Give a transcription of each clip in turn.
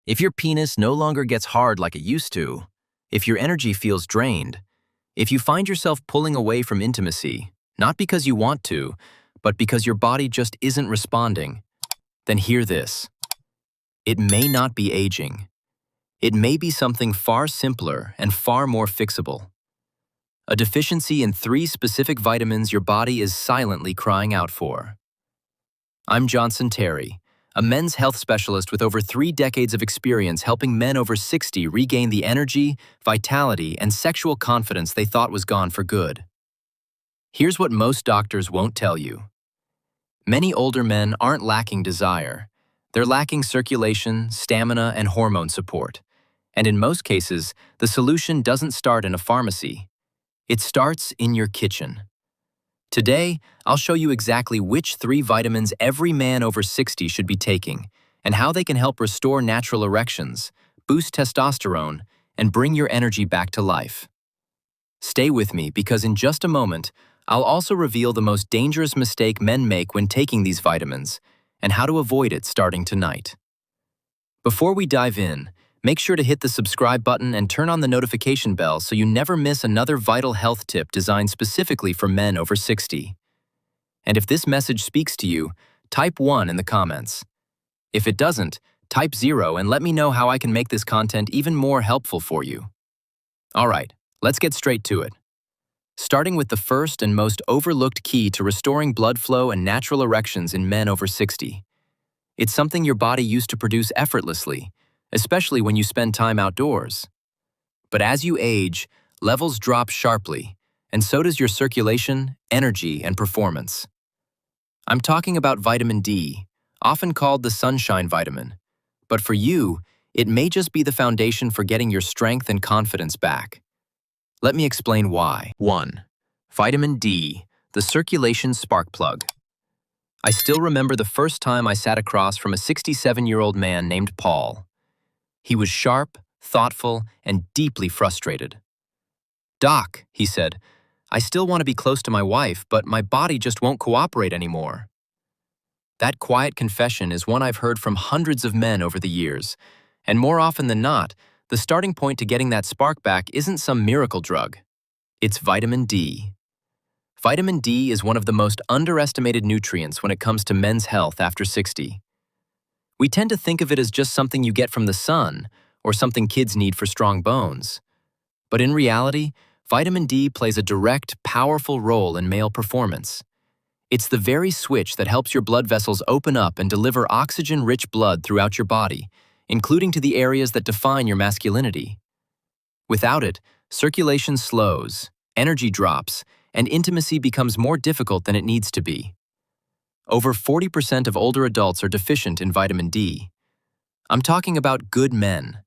If your penis no longer gets hard like it used to, if your energy feels drained, if you find yourself pulling away from intimacy, not because you want to, but because your body just isn't responding, then hear this. It may not be aging. It may be something far simpler and far more fixable. A deficiency in 3 specific vitamins your body is silently crying out for. I'm Jonson Tery, a men's health specialist with over 3 decades of experience helping men over 60 regain the energy, vitality, and sexual confidence they thought was gone for good. Here's what most doctors won't tell you. Many older men aren't lacking desire. They're lacking circulation, stamina, and hormone support. And in most cases, the solution doesn't start in a pharmacy. It starts in your kitchen. Today, I'll show you exactly which 3 vitamins every man over 60 should be taking and how they can help restore natural erections, boost testosterone, and bring your energy back to life. Stay with me because in just a moment, I'll also reveal the most dangerous mistake men make when taking these vitamins and how to avoid it starting tonight. Before we dive in, make sure to hit the subscribe button and turn on the notification bell so you never miss another vital health tip designed specifically for men over 60. And if this message speaks to you, type 1 in the comments. If it doesn't, type 0 and let me know how I can make this content even more helpful for you. All right, let's get straight to it. Starting with the first and most overlooked key to restoring blood flow and natural erections in men over 60. It's something your body used to produce effortlessly, especially when you spend time outdoors. But as you age, levels drop sharply, and so does your circulation, energy, and performance. I'm talking about vitamin D, often called the sunshine vitamin. But for you, it may just be the foundation for getting your strength and confidence back. Let me explain why. 1. Vitamin D, the circulation spark plug. I still remember the first time I sat across from a 67-year-old man named Paul. He was sharp, thoughtful, and deeply frustrated. "Doc," he said, "I still want to be close to my wife, but my body just won't cooperate anymore." That quiet confession is one I've heard from hundreds of men over the years, and more often than not, the starting point to getting that spark back isn't some miracle drug. It's vitamin D. Vitamin D is one of the most underestimated nutrients when it comes to men's health after 60. We tend to think of it as just something you get from the sun or something kids need for strong bones. But in reality, vitamin D plays a direct, powerful role in male performance. It's the very switch that helps your blood vessels open up and deliver oxygen-rich blood throughout your body, including to the areas that define your masculinity. Without it, circulation slows, energy drops, and intimacy becomes more difficult than it needs to be. Over 40% of older adults are deficient in vitamin D. I'm talking about good men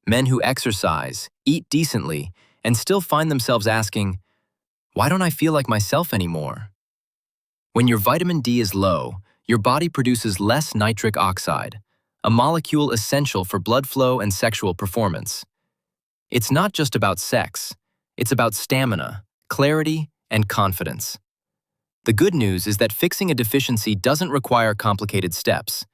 who exercise, eat decently, and still find themselves asking, "Why don't I feel like myself anymore?" When your vitamin D is low, your body produces less nitric oxide, a molecule essential for blood flow and sexual performance. It's not just about sex, it's about stamina, clarity, and confidence. The good news is that fixing a deficiency doesn't require complicated steps.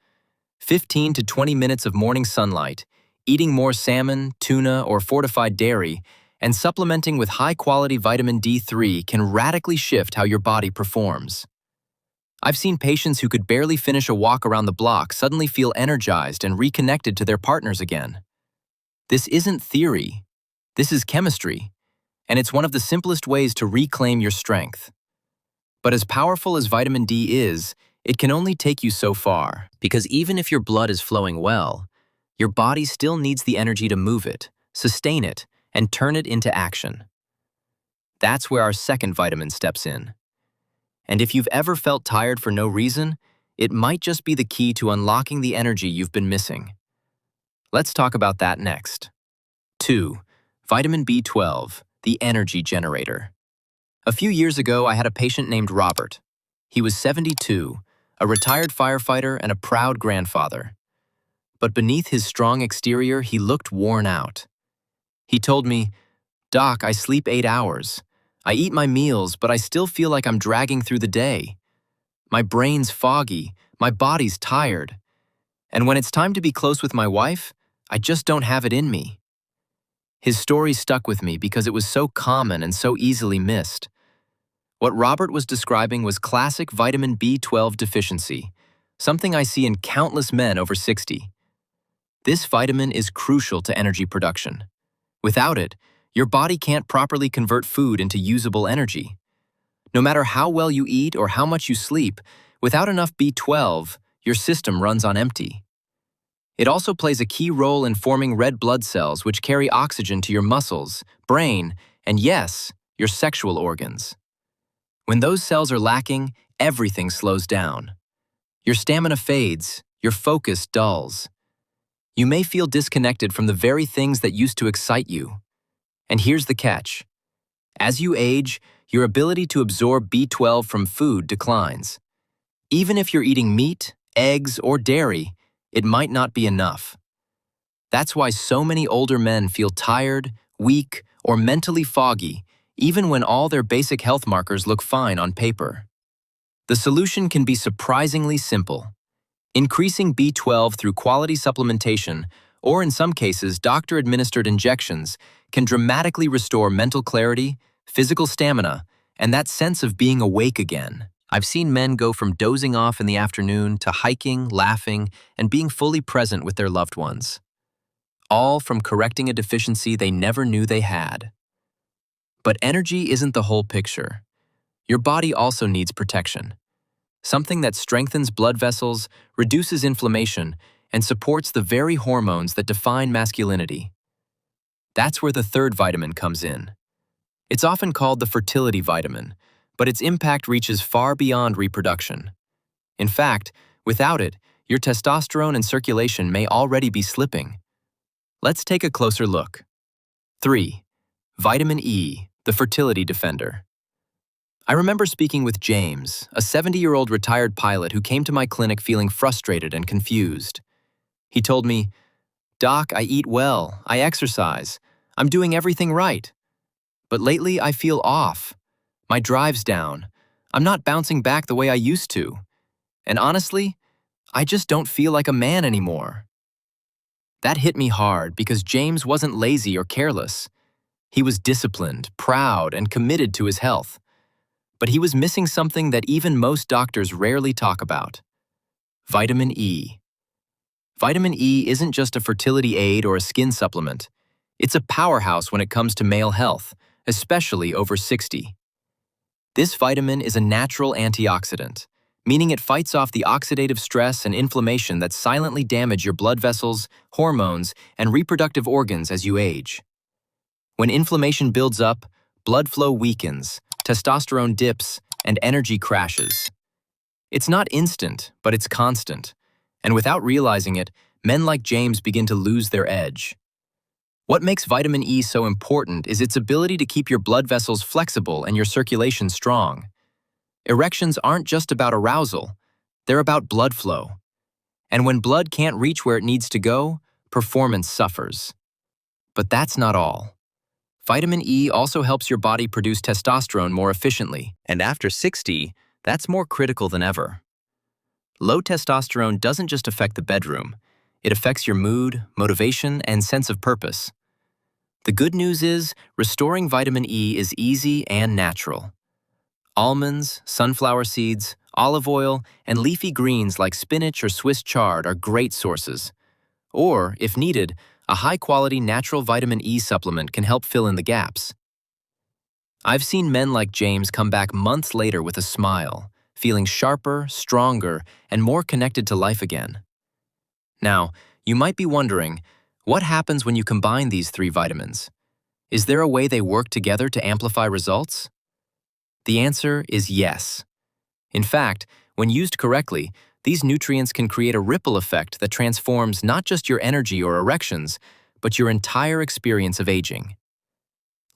15 to 20 minutes of morning sunlight, eating more salmon, tuna, or fortified dairy, and supplementing with high-quality vitamin D3 can radically shift how your body performs. I've seen patients who could barely finish a walk around the block suddenly feel energized and reconnected to their partners again. This isn't theory. This is chemistry, and it's one of the simplest ways to reclaim your strength. But as powerful as vitamin D is, it can only take you so far, because even if your blood is flowing well, your body still needs the energy to move it, sustain it, and turn it into action. That's where our second vitamin steps in. And if you've ever felt tired for no reason, it might just be the key to unlocking the energy you've been missing. Let's talk about that next. 2. Vitamin B12, the energy generator. A few years ago, I had a patient named Robert. He was 72, a retired firefighter and a proud grandfather. But beneath his strong exterior, he looked worn out. He told me, "Doc, I sleep 8 hours. I eat my meals, but I still feel like I'm dragging through the day. My brain's foggy, my body's tired. And when it's time to be close with my wife, I just don't have it in me. His story stuck with me because it was so common and so easily missed. What Robert was describing was classic vitamin B12 deficiency, something I see in countless men over 60. This vitamin is crucial to energy production. Without it, your body can't properly convert food into usable energy. No matter how well you eat or how much you sleep, without enough B12, your system runs on empty. It also plays a key role in forming red blood cells which carry oxygen to your muscles, brain, and yes, your sexual organs. When those cells are lacking, everything slows down. Your stamina fades, your focus dulls. You may feel disconnected from the very things that used to excite you. And here's the catch. As you age, your ability to absorb B12 from food declines. Even if you're eating meat, eggs, or dairy, it might not be enough. That's why so many older men feel tired, weak, or mentally foggy, even when all their basic health markers look fine on paper. The solution can be surprisingly simple. Increasing B12 through quality supplementation, or in some cases doctor-administered injections, can dramatically restore mental clarity, physical stamina, and that sense of being awake again. I've seen men go from dozing off in the afternoon to hiking, laughing, and being fully present with their loved ones. All from correcting a deficiency they never knew they had. But energy isn't the whole picture. Your body also needs protection. Something that strengthens blood vessels, reduces inflammation, and supports the very hormones that define masculinity. That's where the third vitamin comes in. It's often called the fertility vitamin, but its impact reaches far beyond reproduction. In fact, without it, your testosterone and circulation may already be slipping. Let's take a closer look. 3. Vitamin E, the fertility defender. I remember speaking with James, a 70-year-old retired pilot who came to my clinic feeling frustrated and confused. He told me, "Doc, I eat well, I exercise, I'm doing everything right. But lately I feel off. My drive's down. I'm not bouncing back the way I used to. And honestly, I just don't feel like a man anymore." That hit me hard because James wasn't lazy or careless. He was disciplined, proud, and committed to his health. But he was missing something that even most doctors rarely talk about: vitamin E. Vitamin E isn't just a fertility aid or a skin supplement. It's a powerhouse when it comes to male health, especially over 60. This vitamin is a natural antioxidant, meaning it fights off the oxidative stress and inflammation that silently damage your blood vessels, hormones, and reproductive organs as you age. When inflammation builds up, blood flow weakens, testosterone dips, and energy crashes. It's not instant, but it's constant. And without realizing it, men like James begin to lose their edge. What makes vitamin E so important is its ability to keep your blood vessels flexible and your circulation strong. Erections aren't just about arousal, they're about blood flow. And when blood can't reach where it needs to go, performance suffers. But that's not all. Vitamin E also helps your body produce testosterone more efficiently, and after 60, that's more critical than ever. Low testosterone doesn't just affect the bedroom, it affects your mood, motivation, and sense of purpose. The good news is, restoring vitamin E is easy and natural. Almonds, sunflower seeds, olive oil, and leafy greens like spinach or Swiss chard are great sources. Or, if needed, a high-quality natural vitamin E supplement can help fill in the gaps. I've seen men like James come back months later with a smile, feeling sharper, stronger, and more connected to life again. Now, you might be wondering, what happens when you combine these three vitamins? Is there a way they work together to amplify results? The answer is yes. In fact, when used correctly, these nutrients can create a ripple effect that transforms not just your energy or erections, but your entire experience of aging.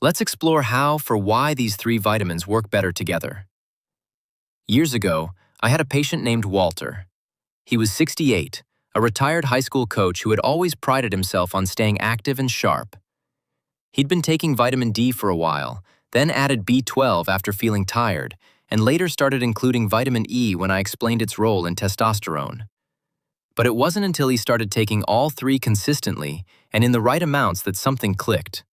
Let's explore why these three vitamins work better together. Years ago, I had a patient named Walter. He was 68, a retired high school coach who had always prided himself on staying active and sharp. He'd been taking vitamin D for a while, then added B12 after feeling tired, and later started including vitamin E when I explained its role in testosterone. But it wasn't until he started taking all three consistently and in the right amounts that something clicked.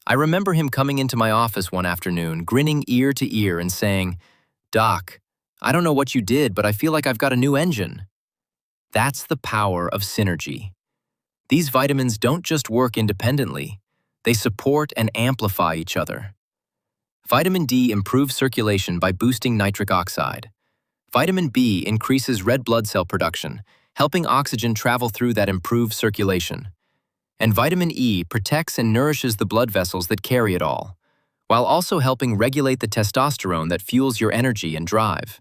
I remember him coming into my office one afternoon, grinning ear to ear and saying, "Doc, I don't know what you did, but I feel like I've got a new engine." That's the power of synergy. These vitamins don't just work independently, they support and amplify each other. Vitamin D improves circulation by boosting nitric oxide. Vitamin B increases red blood cell production, helping oxygen travel through that improved circulation. And vitamin E protects and nourishes the blood vessels that carry it all, while also helping regulate the testosterone that fuels your energy and drive.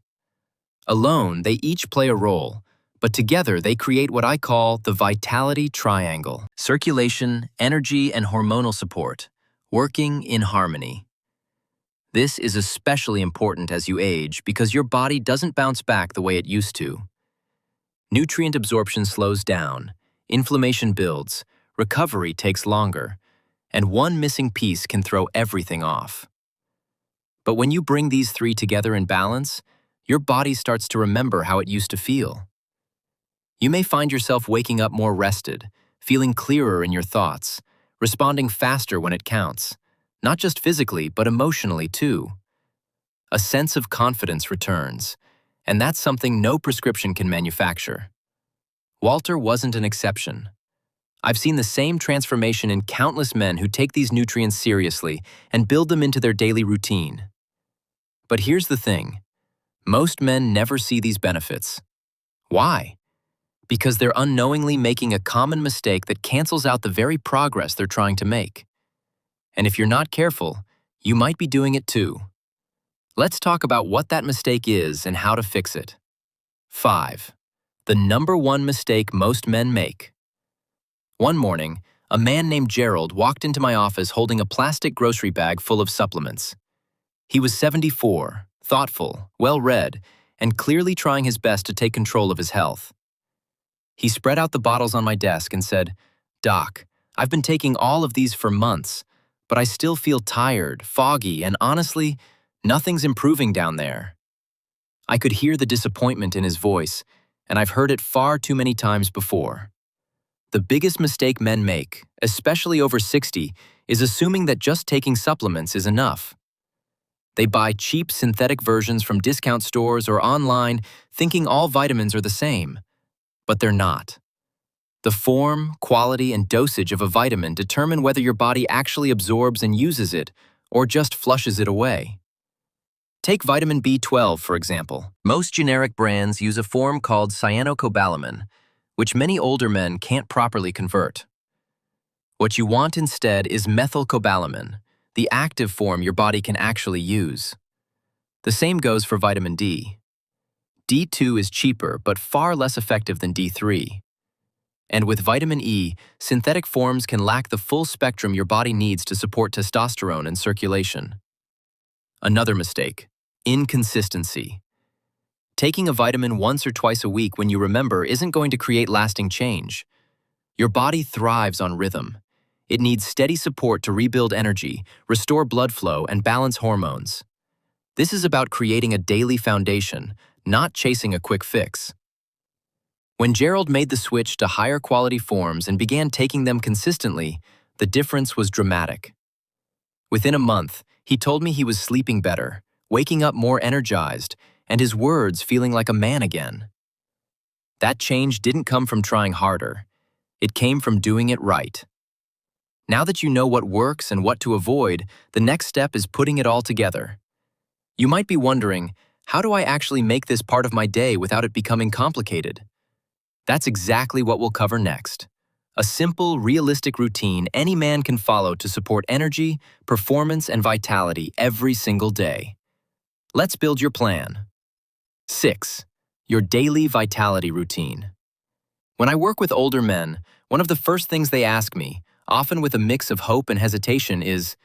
Alone, they each play a role, but together they create what I call the vitality triangle: circulation, energy, and hormonal support, working in harmony. This is especially important as you age because your body doesn't bounce back the way it used to. Nutrient absorption slows down, inflammation builds, recovery takes longer, and one missing piece can throw everything off. But when you bring these three together in balance, your body starts to remember how it used to feel. You may find yourself waking up more rested, feeling clearer in your thoughts, responding faster when it counts, not just physically, but emotionally too. A sense of confidence returns, and that's something no prescription can manufacture. Walter wasn't an exception. I've seen the same transformation in countless men who take these nutrients seriously and build them into their daily routine. But here's the thing: most men never see these benefits. Why? Because they're unknowingly making a common mistake that cancels out the very progress they're trying to make. And if you're not careful, you might be doing it too. Let's talk about what that mistake is and how to fix it. 5. The number one mistake most men make. One morning, a man named Gerald walked into my office holding a plastic grocery bag full of supplements. He was 74, thoughtful, well-read, and clearly trying his best to take control of his health. He spread out the bottles on my desk and said, "Doc, I've been taking all of these for months, but I still feel tired, foggy, and honestly, nothing's improving down there." I could hear the disappointment in his voice, and I've heard it far too many times before. The biggest mistake men make, especially over 60, is assuming that just taking supplements is enough. They buy cheap synthetic versions from discount stores or online, thinking all vitamins are the same. But they're not. The form, quality, and dosage of a vitamin determine whether your body actually absorbs and uses it, or just flushes it away. Take vitamin B12, for example. Most generic brands use a form called cyanocobalamin, which many older men can't properly convert. What you want instead is methylcobalamin, the active form your body can actually use. The same goes for vitamin D. D2 is cheaper but far less effective than D3. And with vitamin E, synthetic forms can lack the full spectrum your body needs to support testosterone and circulation. Another mistake: inconsistency. Taking a vitamin once or twice a week when you remember isn't going to create lasting change. Your body thrives on rhythm. It needs steady support to rebuild energy, restore blood flow, and balance hormones. This is about creating a daily foundation, not chasing a quick fix. When Gerald made the switch to higher quality forms and began taking them consistently, the difference was dramatic. Within a month, he told me he was sleeping better, waking up more energized, and his words feeling like a man again. That change didn't come from trying harder. It came from doing it right. Now that you know what works and what to avoid, the next step is putting it all together. You might be wondering, how do I actually make this part of my day without it becoming complicated? That's exactly what we'll cover next. A simple, realistic routine any man can follow to support energy, performance, and vitality every single day. Let's build your plan. 6. Your daily vitality routine. When I work with older men, one of the first things they ask me, often with a mix of hope and hesitation, is,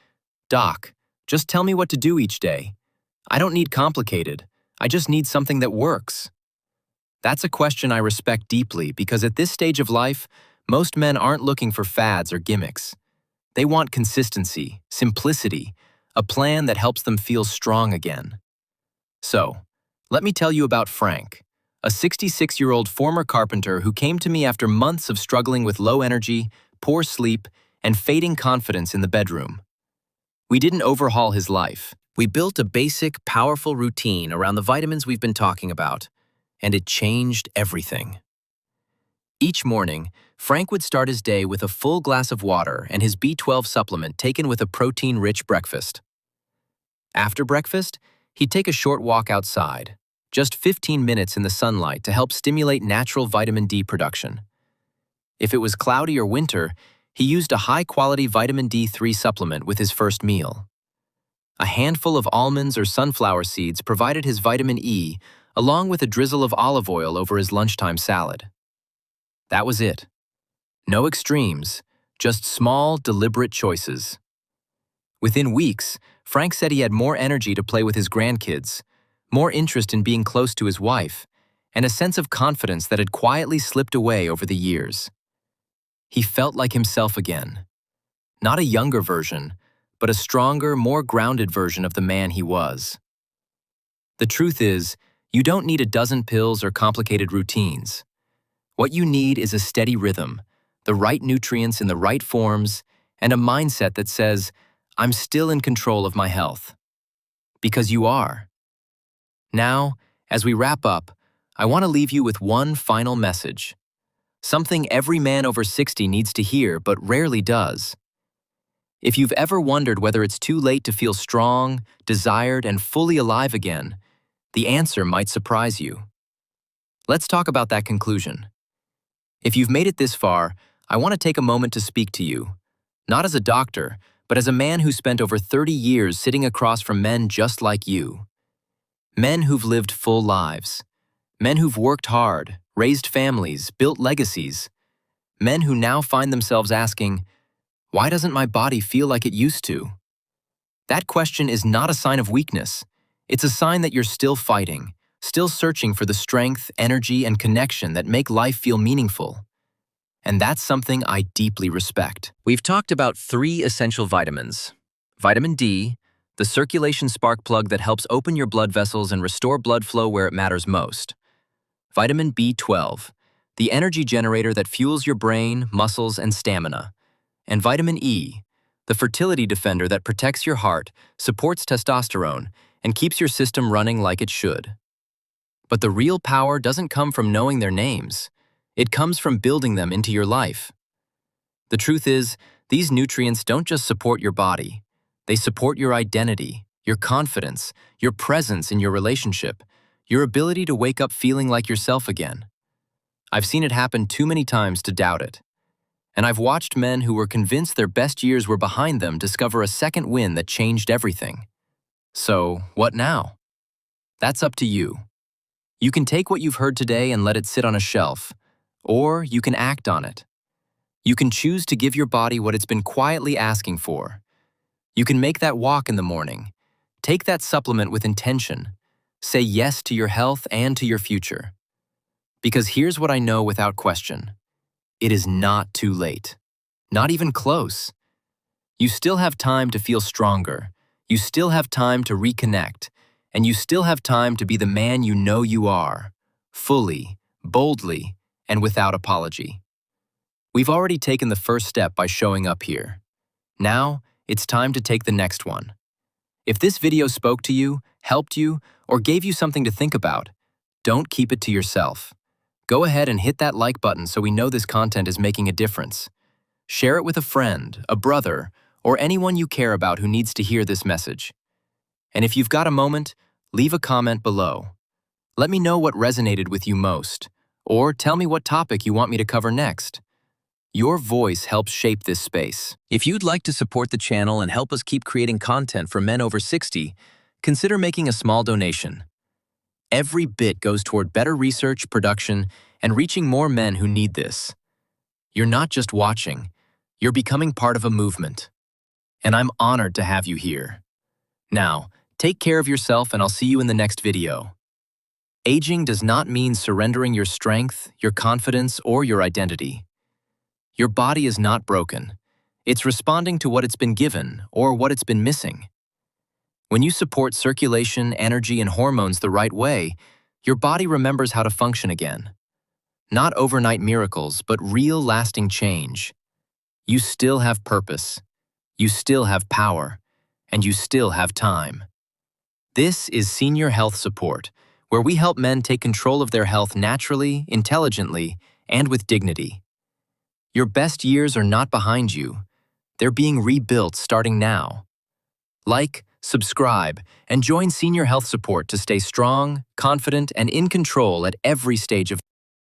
"Doc, just tell me what to do each day. I don't need complicated. I just need something that works." That's a question I respect deeply because at this stage of life, most men aren't looking for fads or gimmicks. They want consistency, simplicity, a plan that helps them feel strong again. So, let me tell you about Frank, a 66-year-old former carpenter who came to me after months of struggling with low energy, poor sleep, and fading confidence in the bedroom. We didn't overhaul his life. We built a basic, powerful routine around the vitamins we've been talking about, and it changed everything. Each morning, Frank would start his day with a full glass of water and his B12 supplement taken with a protein-rich breakfast. After breakfast, he'd take a short walk outside, just 15 minutes in the sunlight to help stimulate natural vitamin D production. If it was cloudy or winter, he used a high-quality vitamin D3 supplement with his first meal. A handful of almonds or sunflower seeds provided his vitamin E, along with a drizzle of olive oil over his lunchtime salad. That was it. No extremes, just small, deliberate choices. Within weeks, Frank said he had more energy to play with his grandkids, more interest in being close to his wife, and a sense of confidence that had quietly slipped away over the years. He felt like himself again. Not a younger version, but a stronger, more grounded version of the man he was. The truth is, you don't need a dozen pills or complicated routines. What you need is a steady rhythm, the right nutrients in the right forms, and a mindset that says, I'm still in control of my health. Because you are. Now, as we wrap up, I want to leave you with one final message. Something every man over 60 needs to hear but rarely does. If you've ever wondered whether it's too late to feel strong, desired, and fully alive again, the answer might surprise you. Let's talk about that conclusion. If you've made it this far, I want to take a moment to speak to you, not as a doctor, but as a man who spent over 30 years sitting across from men just like you. Men who've lived full lives. Men who've worked hard, raised families, built legacies. Men who now find themselves asking, why doesn't my body feel like it used to? That question is not a sign of weakness. It's a sign that you're still fighting, still searching for the strength, energy, and connection that make life feel meaningful. And that's something I deeply respect. We've talked about 3 essential vitamins. Vitamin D, the circulation spark plug that helps open your blood vessels and restore blood flow where it matters most. Vitamin B12, the energy generator that fuels your brain, muscles, and stamina. And vitamin E, the fertility defender that protects your heart, supports testosterone, and keeps your system running like it should. But the real power doesn't come from knowing their names. It comes from building them into your life. The truth is, these nutrients don't just support your body. They support your identity, your confidence, your presence in your relationship, your ability to wake up feeling like yourself again. I've seen it happen too many times to doubt it. And I've watched men who were convinced their best years were behind them discover a second win that changed everything. So, what now? That's up to you. You can take what you've heard today and let it sit on a shelf, or you can act on it. You can choose to give your body what it's been quietly asking for. You can make that walk in the morning. Take that supplement with intention. Say yes to your health and to your future. Because here's what I know without question. It is not too late. Not even close. You still have time to feel stronger. You still have time to reconnect. And you still have time to be the man you know you are. Fully, boldly, and without apology. We've already taken the first step by showing up here. Now, it's time to take the next one. If this video spoke to you, helped you, or gave you something to think about, don't keep it to yourself. Go ahead and hit that like button so we know this content is making a difference. Share it with a friend, a brother, or anyone you care about who needs to hear this message. And if you've got a moment, leave a comment below. Let me know what resonated with you most, or tell me what topic you want me to cover next. Your voice helps shape this space. If you'd like to support the channel and help us keep creating content for men over 60, consider making a small donation. Every bit goes toward better research, production, and reaching more men who need this. You're not just watching, you're becoming part of a movement. And I'm honored to have you here. Now, take care of yourself and I'll see you in the next video. Aging does not mean surrendering your strength, your confidence, or your identity. Your body is not broken. It's responding to what it's been given or what it's been missing. When you support circulation, energy, and hormones the right way, Your body remembers how to function again. Not overnight miracles, but real lasting change. You still have purpose, you still have power, and you still have time. This is Senior Health Support, where we help men take control of their health naturally, intelligently, and with dignity. Your best years are not behind you. They're being rebuilt starting now. Like, subscribe, and join Senior Health Support to stay strong, confident, and in control at every stage of